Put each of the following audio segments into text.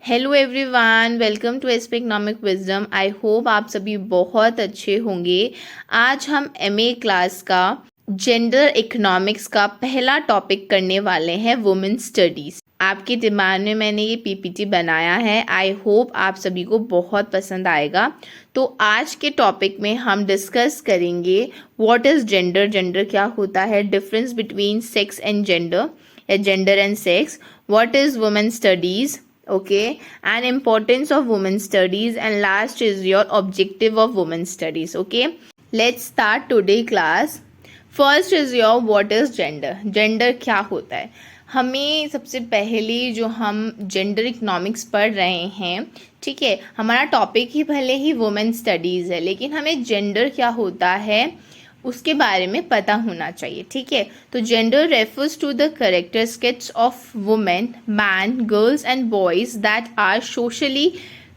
Hello everyone, welcome to SP Economic Wisdom. I hope आप सभी बहुत अच्छे होंगे। आज हम एमए क्लास का जेंडर इकोनॉमिक्स का पहला टॉपिक करने वाले हैं, वुमेन स्टडीज। आपके दिमाग में मैंने ये पीपीटी बनाया है। आई होप आप सभी को बहुत पसंद आएगा। तो आज के टॉपिक में हम डिस्कस करेंगे व्हाट इज जेंडर, जेंडर क्या होता है, difference between sex and gender या gender and sex, what is women studies, okay, and importance of women studies, and last is your objective of women studies. Okay, let's start today class. First is your what is gender, gender क्या होता है। हमें सबसे पहले जो हम gender economics पढ़ रहे हैं, ठीक है, हमारा टॉपिक ही भले ही वुमेन स्टडीज़ है, लेकिन हमें जेंडर क्या होता है उसके बारे में पता होना चाहिए। ठीक है, तो gender refers to the characteristics of women, man, girls and boys that are socially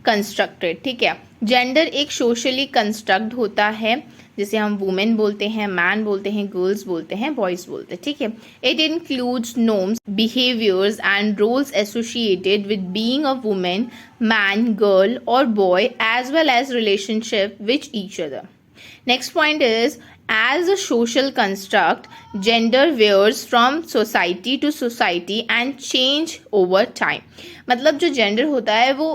constructed. ठीक है, जेंडर एक सोशली कंस्ट्रक्ट होता है, जिसे हम वुमेन बोलते हैं, मैन बोलते हैं, गर्ल्स बोलते हैं, बॉयज बोलते हैं। ठीक है, it includes norms, behaviours and roles associated with being a women, man, girl और boy, as well as relationship with each other. Next point is, as a social construct, gender varies from society to society and change over time. मतलब जो gender होता है वो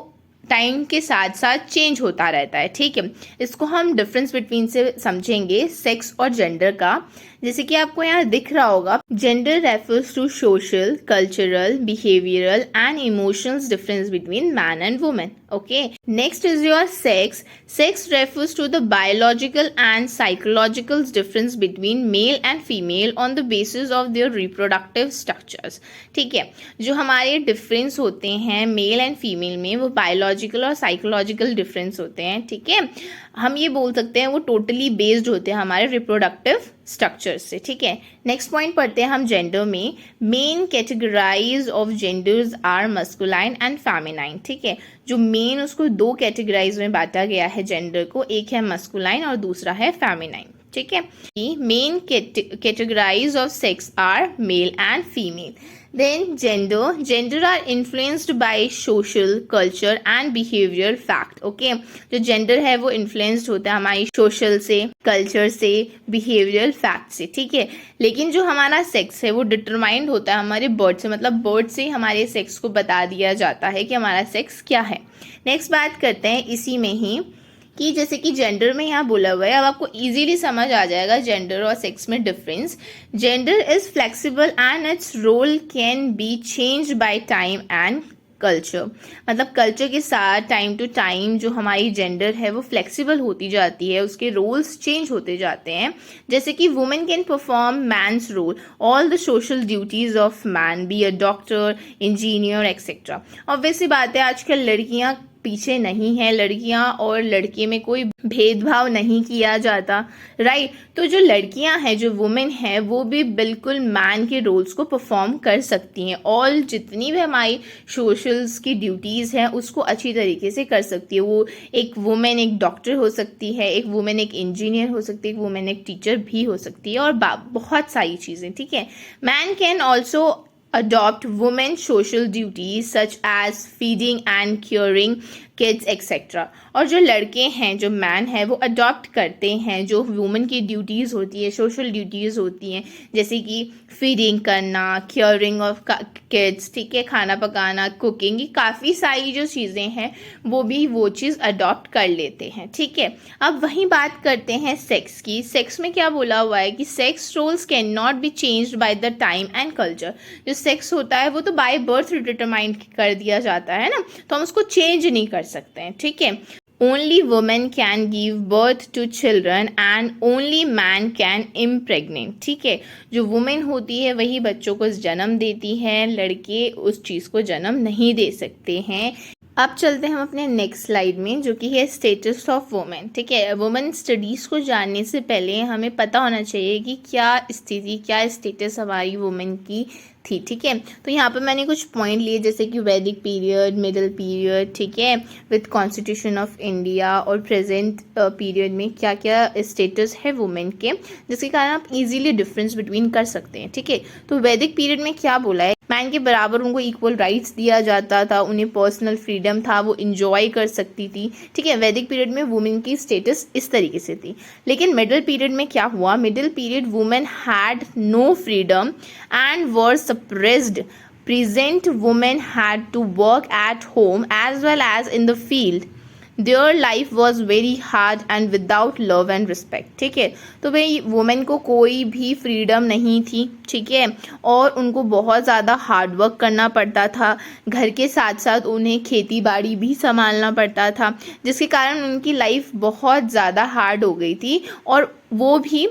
time के साथ साथ change होता रहता है। ठीक है, इसको हम डिफरेंस बिटवीन से समझेंगे सेक्स और जेंडर का। जैसे कि आपको यहाँ दिख रहा होगा, gender refers to social, cultural, behavioural and emotions difference between man and women. Okay, next is your sex. Sex refers to the biological and psychological difference between male and female on the basis of their reproductive structures. ठीक है, जो हमारे difference होते हैं mail and female में, वो biological और psychological difference होते हैं। ठीक है, हम ये बोल सकते हैं वो टोटली बेस्ड होते हैं हमारे रिप्रोडक्टिव स्ट्रक्चर से। ठीक है, नेक्स्ट पॉइंट पढ़ते हैं हम जेंडर में। Main categorise of genders are masculine and feminine. ठीक है, जो मेन उसको दो कैटेगराइज में बांटा गया है जेंडर को, एक है मस्कुलाइन और दूसरा है फेमिनाइन। ठीक है, main categorise of sex are male and female. Then gender are influenced by social, culture and behaviour fact. Okay, जो जेंडर है वो इन्फ्लुएंस्ड होता है हमारी सोशल से, कल्चर से, बिहेवियरल फैक्ट से। ठीक है, लेकिन जो हमारा सेक्स है वो डिटरमाइंड होता है हमारे बर्थ से, मतलब बर्थ से हमारे सेक्स को बता दिया जाता है कि हमारा सेक्स क्या है। नेक्स्ट बात करते हैं इसी में ही कि जैसे कि जेंडर में यहाँ बोला हुआ है, अब आपको इजीली समझ आ जाएगा जेंडर और सेक्स में difference. Gender is flexible and its role can be change by time and culture. मतलब कल्चर के साथ टाइम टू टाइम जो हमारी जेंडर है वो फ्लेक्सिबल होती जाती है, उसके रोल्स चेंज होते जाते हैं। जैसे कि women can perform man's role, all the social duties of man, be a doctor, engineer etcetera. Obviously बात है, आजकल लड़कियां पीछे नहीं है, लड़कियां और लड़के में कोई भेदभाव नहीं किया जाता, राइट। तो जो लड़कियां हैं, जो वुमेन है, वो भी बिल्कुल मैन के रोल्स को परफॉर्म कर सकती हैं। ऑल जितनी भी हमारी सोशल्स की ड्यूटीज़ हैं उसको अच्छी तरीके से कर सकती है। वो एक वुमेन एक डॉक्टर हो सकती है, एक वुमेन एक इंजीनियर हो सकती है, एक वुमेन एक टीचर भी हो सकती है, और बहुत सारी चीज़ें। ठीक है, man can also adopt women's social duties such as feeding and caring kids etc. और जो लड़के हैं, जो मैन है, वो अडॉप्ट करते हैं जो वुमेन की ड्यूटीज़ होती है, सोशल ड्यूटीज़ होती हैं, जैसे कि फीडिंग करना, केयरिंग ऑफ किड्स, ठीक है, खाना पकाना, कुकिंग, ये काफ़ी सारी जो चीज़ें हैं वो भी वो चीज़ अडॉप्ट कर लेते हैं। ठीक है, अब वही बात करते हैं सेक्स की। सेक्स में क्या बोला हुआ है कि sex roles can not be changed by the time and culture. जो सेक्स होता है वो तो बाय बर्थ डिटरमाइंड कर दिया जाता है ना, तो हम उसको चेंज नहीं कर सकते हैं। ठीक है, only women can give birth to children and only man can impregnant. ठीक है, जो वुमेन होती है वही बच्चों को जन्म देती है, लड़के उस चीज़ को जन्म नहीं दे सकते हैं। अब चलते हैं हम अपने नेक्स्ट स्लाइड में, जो कि है स्टेटस ऑफ वुमेन। ठीक है, वुमेन स्टडीज़ को जानने से पहले हमें पता होना चाहिए कि क्या स्थिति, क्या स्टेटस हमारी वुमेन की थी। ठीक है, तो यहाँ पर मैंने कुछ पॉइंट लिए, जैसे कि वैदिक पीरियड, मिडिल पीरियड, ठीक है, विद कॉन्स्टिट्यूशन ऑफ इंडिया, और प्रेजेंट पीरियड में क्या क्या स्टेटस है वुमेन के, जिसके कारण आप इजीली डिफरेंस बिटवीन कर सकते हैं। ठीक है, तो वैदिक पीरियड में क्या बोला है मैन के बराबर उनको इक्वल राइट्स दिया जाता था, उन्हें पर्सनल फ्रीडम था, वो इंजॉय कर सकती थी। ठीक है, वैदिक पीरियड में वुमेन की स्टेटस इस तरीके से थी। लेकिन मिडिल पीरियड में क्या हुआ, middle period women had no freedom and were suppressed. Present women had to work at home as well as in the field. Their life was very hard and without love and respect. ठीक है, तो भाई women को कोई भी freedom नहीं थी। ठीक है, और उनको बहुत ज़्यादा हार्ड वर्क करना पड़ता था, घर के साथ साथ उन्हें खेती बाड़ी भी संभालना पड़ता था, जिसके कारण उनकी लाइफ बहुत ज़्यादा हार्ड हो गई थी, और वो भी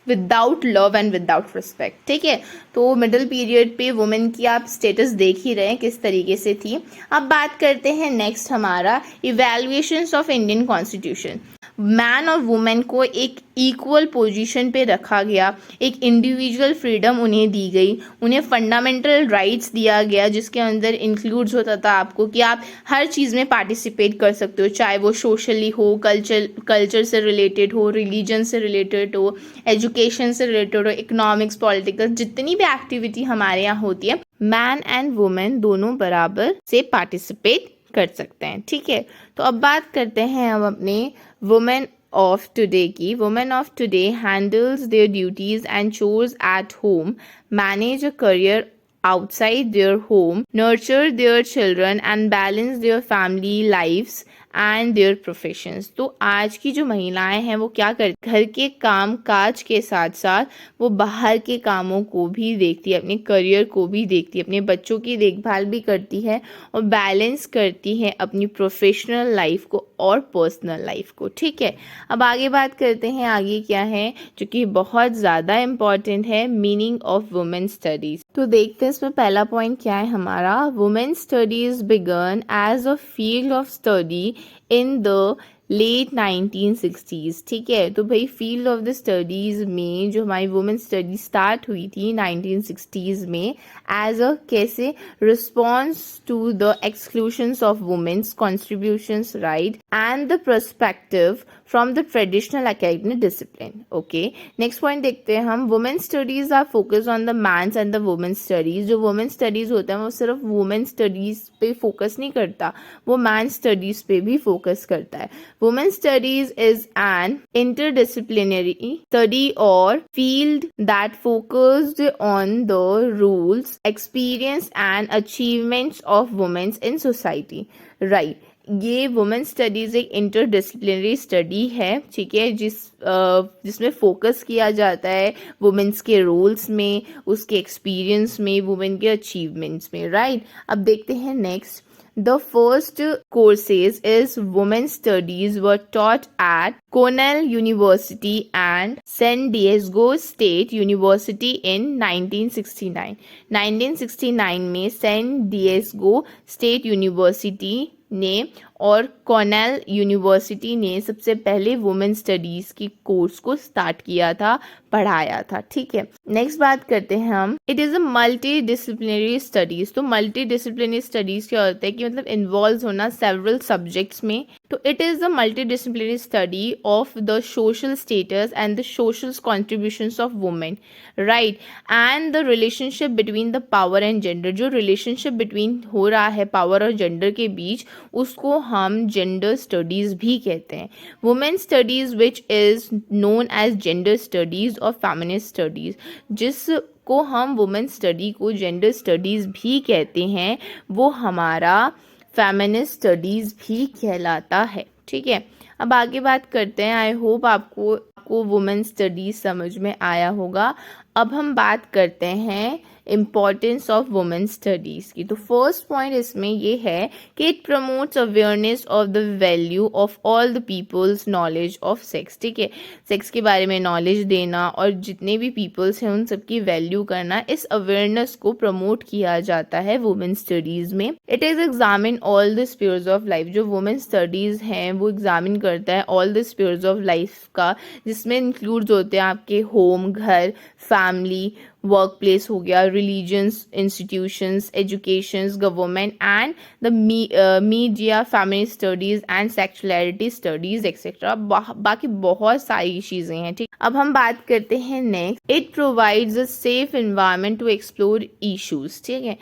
without love and without respect. ठीक है, तो मिडिल पीरियड पे वुमेन की आप स्टेटस देख ही रहे हैं किस तरीके से थी। अब बात करते हैं नेक्स्ट हमारा evaluations of Indian constitution. Man और वुमेन को एक इक्वल पोजीशन पे रखा गया, एक इंडिविजुअल फ्रीडम उन्हें दी गई, उन्हें फंडामेंटल राइट्स दिया गया, जिसके अंदर इंक्लूड्स होता था आपको कि आप हर चीज़ में पार्टिसिपेट कर सकते हो, चाहे वो सोशली हो, कल्चर से रिलेटेड हो, रिलीजन से रिलेटेड हो, एजुकेशन से रिलेटेड हो, इकोनॉमिक्स, पॉलिटिकल, जितनी भी एक्टिविटी हमारे यहाँ होती है, मैन एंड वुमेन दोनों बराबर से पार्टिसिपेट कर सकते हैं। ठीक है, तो अब बात करते हैं हम अपने वुमेन ऑफ टुडे की। Women of today handles their duties and chores at home, manage a career outside their home, nurture their children and balance their family lives and their professions. तो आज की जो महिलाएं हैं वो क्या करती, घर के काम काज के साथ साथ वो बाहर के कामों को भी देखती है, अपने करियर को भी देखती है, अपने बच्चों की देखभाल भी करती है और बैलेंस करती है अपनी प्रोफेशनल लाइफ को और पर्सनल लाइफ को। ठीक है, अब आगे बात करते हैं, आगे क्या है जो कि बहुत ज़्यादा इम्पॉर्टेंट है, मीनिंग ऑफ वुमेन स्टडीज। तो देखते हैं इसमें पहला पॉइंट क्या है हमारा, women studies began as a field of study in the late 1960s। ठीक है, तो भाई फील्ड ऑफ द स्टडीज़ में जो हमारी वुमेन स्टडी स्टार्ट हुई थी 1960s में, एज अ कैसे, response to the exclusions of women's contributions right and the perspective from the traditional academic discipline. Okay, next point देखते हैं हम, women studies are focus on the men's and the women studies. जो women studies होता है वो सिर्फ women studies पे focus नहीं करता, वो मैन स्टडीज पे भी फोकस करता है। Women studies is an interdisciplinary study और field that focused on the rules, experience and achievements of women's in society. Right, ये वुमेन स्टडीज़ एक इंटरडिसिप्लिनरी स्टडी है। ठीक है, जिसमें फोकस किया जाता है वुमेन्स के रोल्स में, उसके एक्सपीरियंस में, वुमेन के अचीवमेंट्स में। राइट, अब देखते हैं next, the first courses is women studies were taught at Cornell University and San Diego State University in 1969। 1969 में सैन डिएगो स्टेट यूनिवर्सिटी ने और कॉर्नेल यूनिवर्सिटी ने सबसे पहले वुमेन स्टडीज़ की कोर्स को स्टार्ट किया था, पढ़ाया था। ठीक है, नेक्स्ट बात करते हैं हम, it is a multi disciplinary studies. तो मल्टी डिसिप्लिनरी स्टडीज़ क्या होता है कि मतलब इन्वॉल्व होना सेवरल सब्जेक्ट्स में। तो it is a multi disciplinary study of the social status and the social contributions of women, right, and the relationship between the power and gender. जो relationship between हो रहा है पावर और gender के बीच, उसको हम जेंडर स्टडीज़ भी कहते हैं। Women studies which is known age gender studies और फेमिनिस्ट स्टडीज़, जिसको हम वुमेन स्टडी को जेंडर स्टडीज़ भी कहते हैं, वो हमारा फेमिनिस्ट स्टडीज़ भी कहलाता है। ठीक है, अब आगे बात करते हैं, आई होप आपको वुमेन स्टडीज़ समझ में आया होगा। अब हम बात करते हैं इम्पॉर्टेंस ऑफ वुमेन स्टडीज़ की। तो फर्स्ट पॉइंट इसमें ये है कि it promotes awareness of the value of all the people's knowledge of sex. ठीक है, सेक्स के बारे में नॉलेज देना और जितने भी पीपल्स हैं उन सबकी वैल्यू करना, इस अवेयरनेस को प्रमोट किया जाता है वुमेन स्टडीज़ में। It is examine all the spheres of life. जो वुमेन स्टडीज़ हैं वो एग्जामिन करता है all the spheres of life का, जिसमें इंक्लूड्स होते हैं आपके होम, घर, फैमिली, वर्क प्लेस हो गया, religions, institutions, educations, government and the media, family studies and sexuality studies etcetera. बाकी बहुत सारी चीज़ें हैं, ठीक। अब हम बात करते हैं next, it provides a safe environment to explore issues, ठीक है।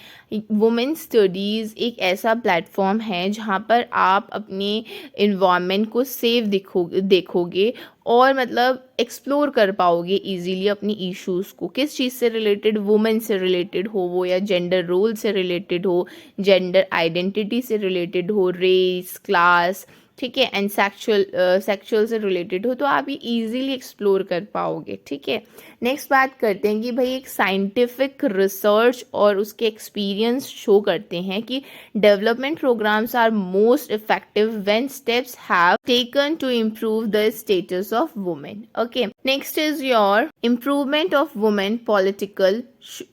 वुमेन स्टडीज़ एक ऐसा प्लेटफॉर्म है जहाँ पर आप अपने इन्वायरमेंट को सेफ देखोगे और मतलब एक्सप्लोर कर पाओगे इजीली अपनी इश्यूज़ को। किस चीज़ से रिलेटेड? वुमेन से रिलेटेड हो वो, या जेंडर रोल से रिलेटेड हो, जेंडर आइडेंटिटी से रिलेटेड हो, रेस, क्लास, ठीक है, एंड सेक्सुअल से रिलेटेड हो, तो आप ये इजीली एक्सप्लोर कर पाओगे, ठीक है। नेक्स्ट बात करते हैं कि भाई एक साइंटिफिक रिसर्च और उसके एक्सपीरियंस शो करते हैं कि development programs are most effective when steps have taken to improve the status of women. Okay, next is your improvement of women political,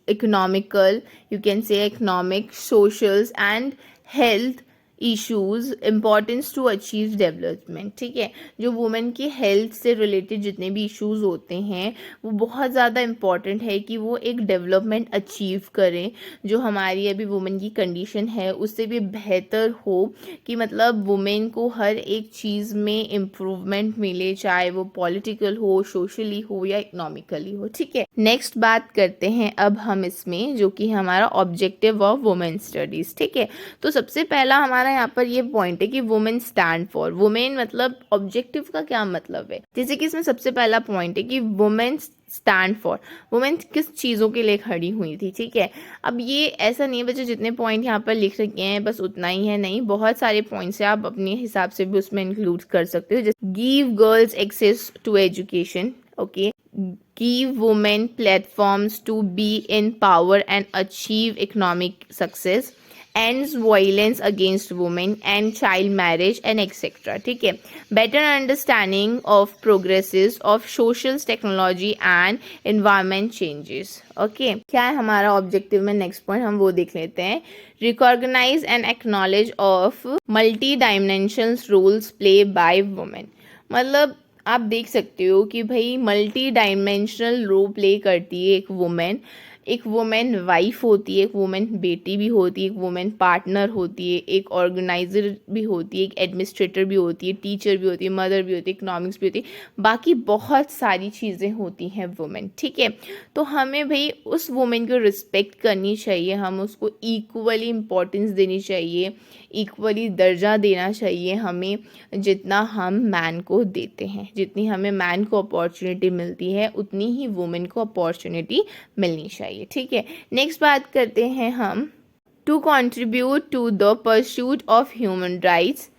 economical, you can say economic, socials and health issues, importance to achieve development, ठीक है। जो women की health से related जितने भी issues होते हैं वो बहुत ज़्यादा इम्पॉर्टेंट है कि वो एक डेवलपमेंट अचीव करें, जो हमारी अभी वुमेन की कंडीशन है उससे भी बेहतर हो, कि मतलब वुमेन को हर एक चीज़ में इम्प्रूवमेंट मिले, चाहे वो पॉलिटिकल हो, सोशली हो या इकोनॉमिकली हो, ठीक है। नेक्स्ट बात करते हैं अब हम इसमें, जो कि हमारा ऑब्जेक्टिव ऑफ वुमेन स्टडीज़, ठीक है। तो सबसे पहला हमारा यहाँ पर ये पॉइंट है कि वुमेन स्टैंड फॉर, वुमेन मतलब ऑब्जेक्टिव का क्या मतलब है। जैसे कि इसमें सबसे पहला पॉइंट है कि वुमेन स्टैंड फॉर, वुमेन किस चीज़ों के लिए खड़ी हुई थी, ठीक है। अब ये ऐसा नहीं है बच्चे जितने पॉइंट यहाँ पर लिख रखे हैं बस उतना ही है, नहीं, बहुत सारे पॉइंट्स हैं, आप अपने हिसाब से भी उसमें इंक्लूड कर सकते हो। जैसे give girls access to education, okay, give women platforms to be in power and achieve economic success, ends violence against women and child marriage and etc, ठीक है। better understanding of progresses of social technology and environment changes, okay. क्या है हमारा objective में next point, हम वो देख लेते हैं। recognize and acknowledge of multi dimensional roles played by women, मतलब आप देख सकते हो कि भाई मल्टी डायमेंशनल रोल प्ले करती है एक वुमेन। एक वुमेन वाइफ होती है, एक वुमेन बेटी भी होती है, एक वुमेन पार्टनर होती है, एक ऑर्गेनाइजर भी होती है, एक एडमिनिस्ट्रेटर भी होती है, टीचर भी होती है, मदर भी होती है, इकोनॉमिक्स भी होती है, बाकी बहुत सारी चीज़ें होती हैं वुमेन, ठीक है। तो हमें भाई उस वुमेन को रिस्पेक्ट करनी चाहिए, हम उसको इक्वली इम्पोर्टेंस देनी चाहिए, इक्वली दर्जा देना चाहिए हमें, जितना हम मैन को देते हैं। जितनी हमें मैन को अपॉर्चुनिटी मिलती है उतनी ही वुमेन को अपॉर्चुनिटी मिलनी चाहिए, ठीक है। नेक्स्ट बात करते हैं हम, to contribute to the pursuit of human rights.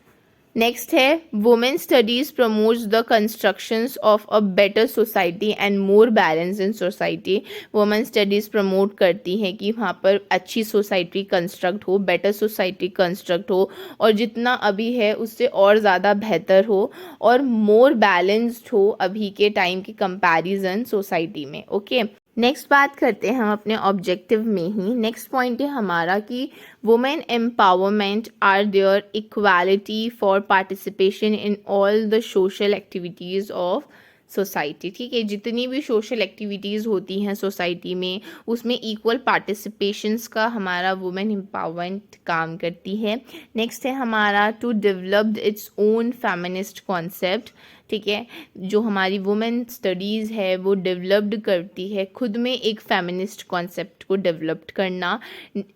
Next है, women studies promotes the constructions of a better society and more balance in society. Women studies promote करती हैं कि वहाँ पर अच्छी सोसाइटी कंस्ट्रक्ट हो, बेटर सोसाइटी कंस्ट्रक्ट हो, और जितना अभी है उससे और ज़्यादा बेहतर हो, और मोर बैलेंस्ड हो अभी के टाइम के कंपैरिजन सोसाइटी में, ओके। नेक्स्ट बात करते हैं हम अपने ऑब्जेक्टिव में ही। नेक्स्ट पॉइंट है हमारा कि women empowerment are there equality for participation in all the social activities of society, ठीक है। जितनी भी सोशल एक्टिविटीज़ होती हैं सोसाइटी में उसमें इक्वल पार्टिसिपेशंस का हमारा वुमेन एम्पावरमेंट काम करती है। नेक्स्ट है हमारा, to developed its own feminist concept, ठीक है। जो हमारी वुमेन स्टडीज़ है वो डेवलप्ड करती है खुद में एक फेमिनिस्ट कॉन्सेप्ट को डेवलप्ड करना।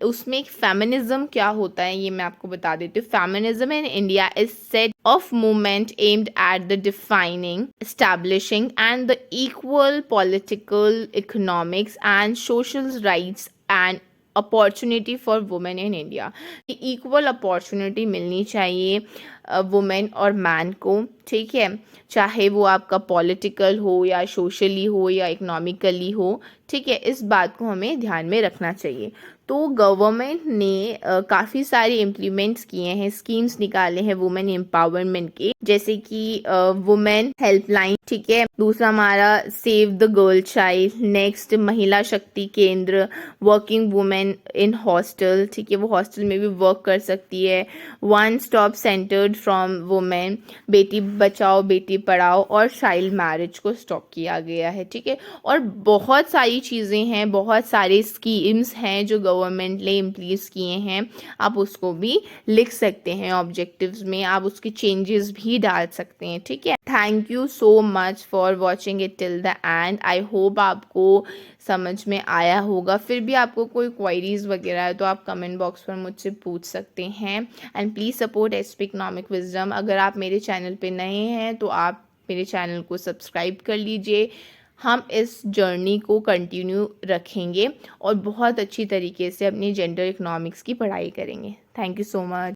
उसमें एक फेमिनिज्म क्या होता है ये मैं आपको बता देती हूँ। Feminism in India is set of movement aimed at the defining, establishing and the equal political, economics and social rights and opportunity for women in India. Equal opportunity मिलनी चाहिए वुमेन और मैन को, ठीक है, चाहे वो आपका पॉलिटिकल हो या सोशली हो या इकोनॉमिकली हो, ठीक है। इस बात को हमें ध्यान में रखना चाहिए। तो गवर्नमेंट ने काफ़ी सारे इम्प्लीमेंट्स किए हैं, स्कीम्स निकाले हैं वुमेन एम्पावरमेंट के, जैसे कि वुमेन हेल्पलाइन, ठीक है। दूसरा हमारा save the girl child, next महिला शक्ति केंद्र, वर्किंग वुमेन इन हॉस्टल, ठीक है, वो हॉस्टल में भी वर्क कर सकती है। One stop centred from women, Beti Bachao Beti Padhao और चाइल्ड मैरिज को स्टॉप किया गया है, ठीक है। और बहुत सारी चीज़ें हैं, बहुत सारे स्कीम्स हैं जो गवर्नमेंट ने इम्प्लीज किए हैं। आप उसको भी लिख सकते हैं ऑब्जेक्टिव्स में, आप उसके चेंजेस भी डाल सकते हैं, ठीक है। Thank you so much for watching it till the end. I hope आपको समझ में आया होगा। फिर भी आपको कोई क्वायरीज वगैरह है तो आप कमेंट बॉक्स पर मुझसे पूछ सकते हैं। And please support SP Economic wisdom. अगर आप मेरे चैनल पे नए हैं तो आप मेरे चैनल को सब्सक्राइब कर लीजिए। हम इस जर्नी को कंटिन्यू रखेंगे और बहुत अच्छी तरीके से अपनी जेंडर इकोनॉमिक्स की पढ़ाई करेंगे। Thank you so much.